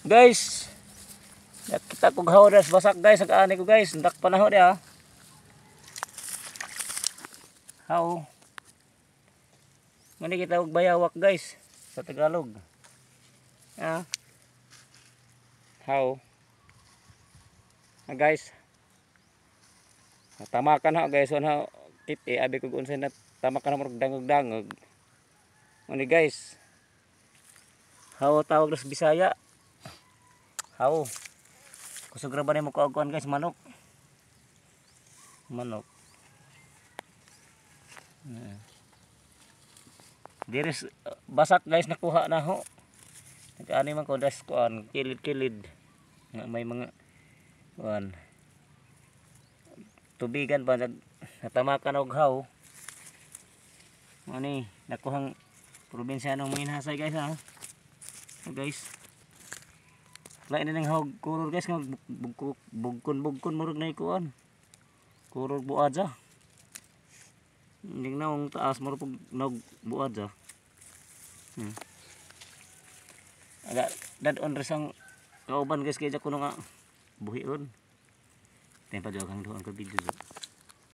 Guys, kita kog hawdas basak guys, ang ani ko guys, ndak panahon dia. Haw. Mani kita og bayawak guys sa Tagalog. Ah. Haw. Guys. Tamakan ha guys, on ha kit abi ko unsay na tamakan mo dangog-dangog. Mani guys. Haw tawag sa Bisaya. Haw. Kusog ra ba nimo kuan guys, manok. Manok. Diris basak guys, nakuha na ho. Nagani man ko das kuan, kilid-kilid. May mga kuan. Tubigan pa natamakan og haw. Ani nakuhang probinsyanong Minhasay guys ha. Guys. Lain na ng hawg kuror guys, bugkon murag na ikuan. Kuror buadja. Ning naong taas murag pug nog buadja. Aga dadon resang kauban guys kay kuno nga buhion. Tempa jog ang doon ka video.